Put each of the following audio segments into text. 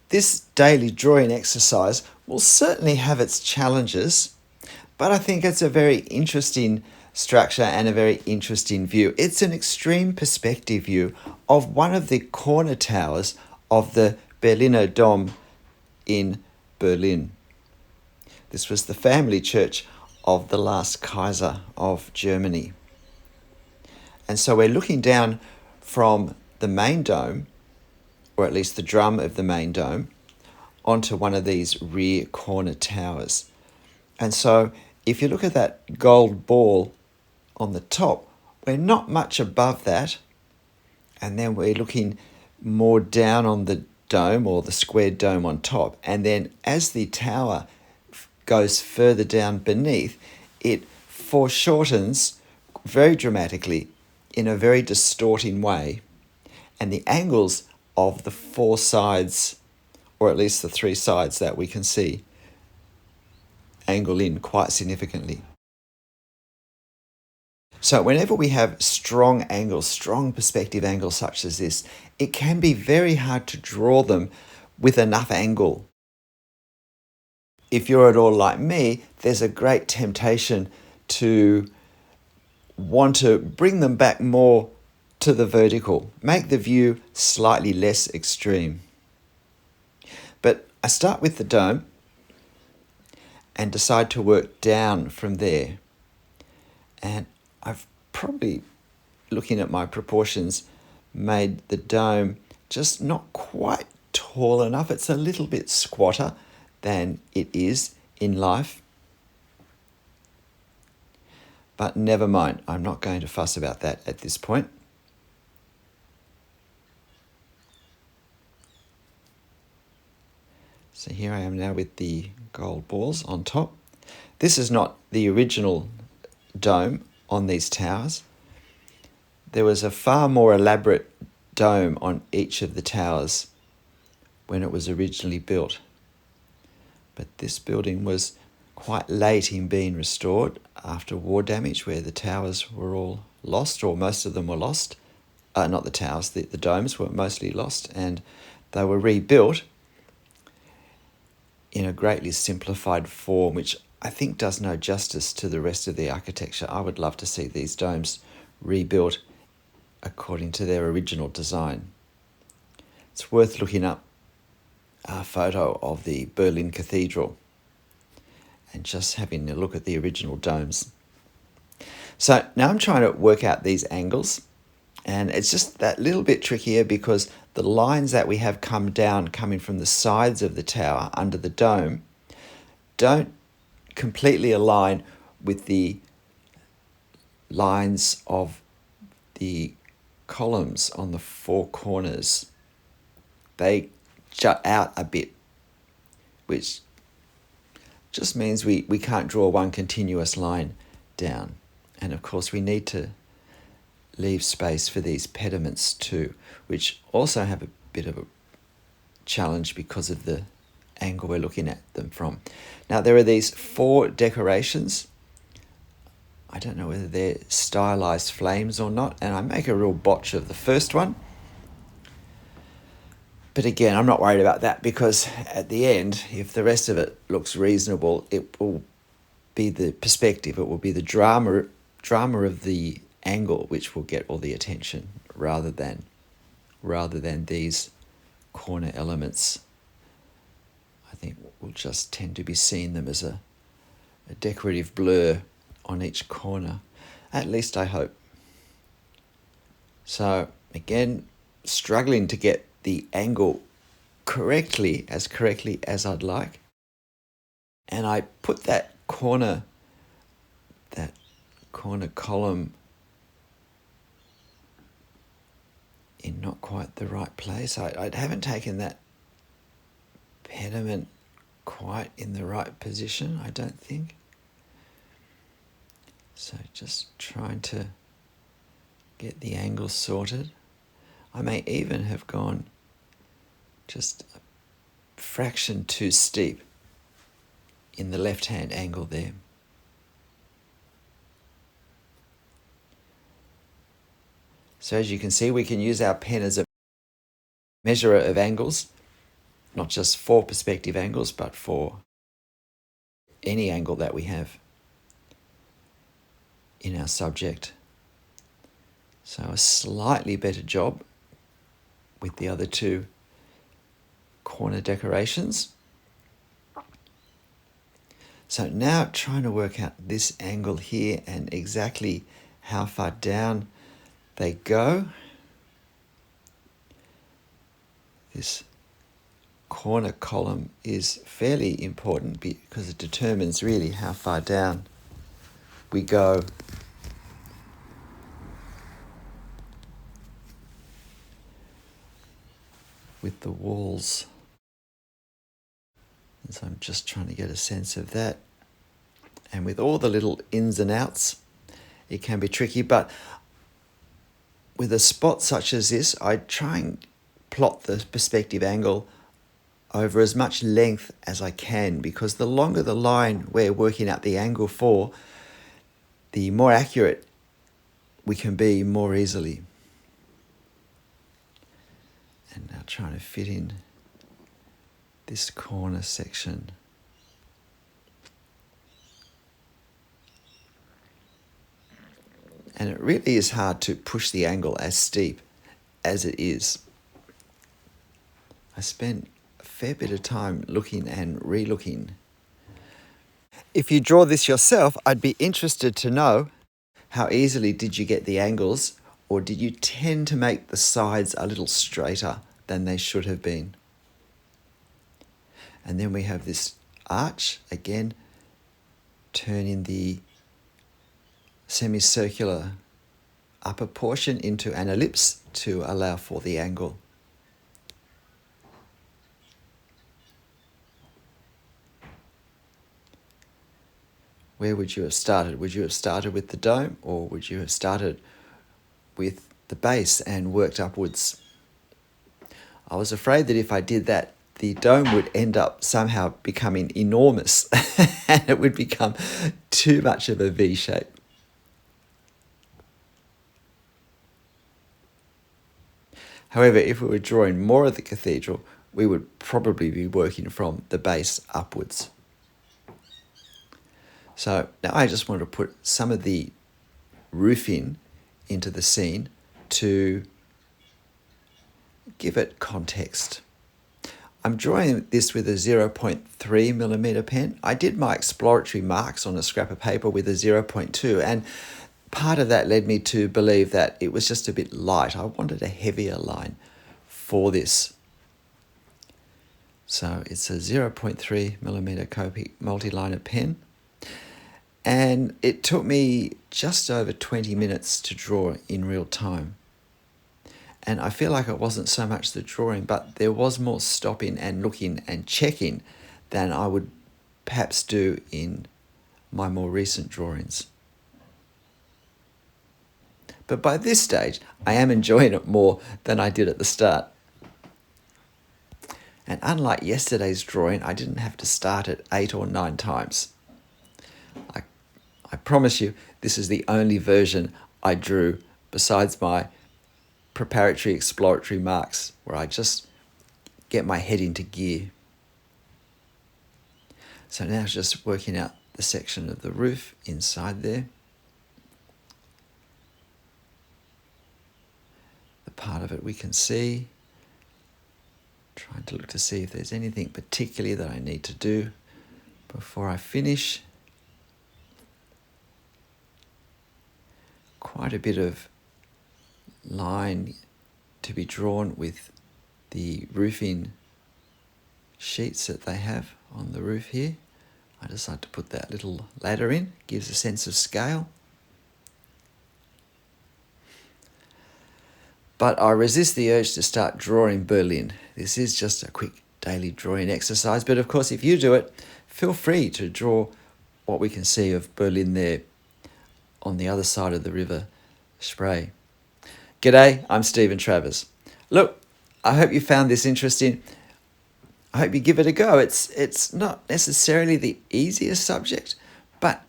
This daily drawing exercise will certainly have its challenges, but I think it's a very interesting structure and a very interesting view. It's an extreme perspective view of one of the corner towers of the Berliner Dom in Berlin. This was the family church of the last Kaiser of Germany. And so we're looking down from the main dome, or at least the drum of the main dome, onto one of these rear corner towers. And so if you look at that gold ball on the top, we're not much above that. And then we're looking more down on the dome, or the squared dome on top. And then as the tower goes further down beneath, it foreshortens very dramatically in a very distorting way. And the angles of the four sides, or at least the three sides that we can see, angle in quite significantly. So whenever we have strong angles, strong perspective angles such as this, it can be very hard to draw them with enough angle. If you're at all like me, there's a great temptation to want to bring them back more to the vertical, make the view slightly less extreme. But I start with the dome and decide to work down from there. And I've probably, looking at my proportions, made the dome just not quite tall enough. It's a little bit squatter than it is in life. But never mind, I'm not going to fuss about that at this point. So here I am now with the gold balls on top. This is not the original dome on these towers. There was a far more elaborate dome on each of the towers when it was originally built. But this building was quite late in being restored after war damage, where the towers were all lost, or most of them were lost. Not the towers, the domes were mostly lost, and they were rebuilt in a greatly simplified form, which I think does no justice to the rest of the architecture. I would love to see these domes rebuilt according to their original design. It's worth looking up a photo of the Berlin Cathedral and just having a look at the original domes. So now I'm trying to work out these angles, and it's just that little bit trickier because the lines that we have come down coming from the sides of the tower under the dome don't completely align with the lines of the columns on the four corners. They jut out a bit, which just means we can't draw one continuous line down. And of course we need to leave space for these pediments too, which also have a bit of a challenge because of the angle we're looking at them from. Now there are these four decorations. I don't know whether they're stylized flames or not, and I make a real botch of the first one. But again, I'm not worried about that, because at the end, if the rest of it looks reasonable, it will be the perspective, it will be the drama of the angle which will get all the attention, rather than these corner elements. I think we'll just tend to be seeing them as a decorative blur on each corner. At least I hope. So again, struggling to get the angle correctly as I'd like. And I put that corner column in not quite the right place. I haven't taken that pediment quite in the right position, I don't think. So just trying to get the angle sorted. I may even have gone just a fraction too steep in the left-hand angle there. So as you can see, we can use our pen as a measurer of angles, not just for perspective angles, but for any angle that we have in our subject. So a slightly better job with the other two corner decorations. So now trying to work out this angle here and exactly how far down they go. This corner column is fairly important because it determines really how far down we go. With the walls. And so I'm just trying to get a sense of that. And with all the little ins and outs, it can be tricky, but with a spot such as this, I try and plot the perspective angle over as much length as I can, because the longer the line we're working out the angle for, the more accurate we can be more easily. And now trying to fit in this corner section. And it really is hard to push the angle as steep as it is. I spent a fair bit of time looking and re-looking. If you draw this yourself, I'd be interested to know, how easily did you get the angles, or did you tend to make the sides a little straighter than they should have been? And then we have this arch, again, turning the semicircular upper portion into an ellipse to allow for the angle. Where would you have started? Would you have started with the dome, or would you have started with the base and worked upwards? I was afraid that if I did that, the dome would end up somehow becoming enormous and it would become too much of a V shape. However, if we were drawing more of the cathedral, we would probably be working from the base upwards. So now I just want to put some of the roofing into the scene to give it context. I'm drawing this with a 0.3mm pen. I did my exploratory marks on a scrap of paper with a 0.2, and part of that led me to believe that it was just a bit light. I wanted a heavier line for this. So it's a 0.3mm Copic multi-liner pen. And it took me just over 20 minutes to draw in real time. And I feel like it wasn't so much the drawing, but there was more stopping and looking and checking than I would perhaps do in my more recent drawings. But by this stage, I am enjoying it more than I did at the start. And unlike yesterday's drawing, I didn't have to start it 8 or 9 times. I promise you, this is the only version I drew besides my preparatory exploratory marks, where I just get my head into gear. So now it's just working out the section of the roof inside there. The part of it we can see. Trying to look to see if there's anything particularly that I need to do before I finish. Quite a bit of line to be drawn with the roofing sheets that they have on the roof here. I just like to put that little ladder in, gives a sense of scale. But I resist the urge to start drawing Berlin. This is just a quick daily drawing exercise, but of course if you do it, feel free to draw what we can see of Berlin there on the other side of the river Spree. G'day, I'm Stephen Travers. Look, I hope you found this interesting. I hope you give it a go. It's not necessarily the easiest subject, but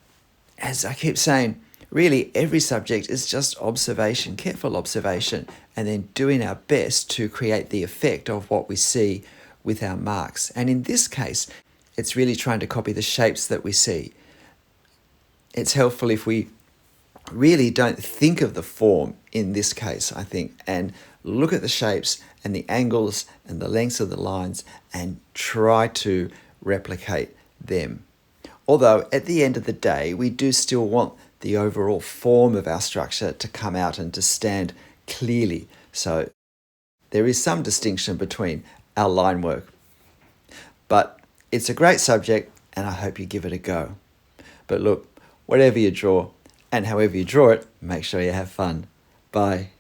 as I keep saying, really every subject is just observation, careful observation, and then doing our best to create the effect of what we see with our marks. And in this case, it's really trying to copy the shapes that we see. It's helpful if we really don't think of the form in this case, I think, and look at the shapes and the angles and the lengths of the lines and try to replicate them. Although at the end of the day, we do still want the overall form of our structure to come out and to stand clearly. So there is some distinction between our line work. But it's a great subject and I hope you give it a go. But look, whatever you draw and however you draw it, make sure you have fun. Bye.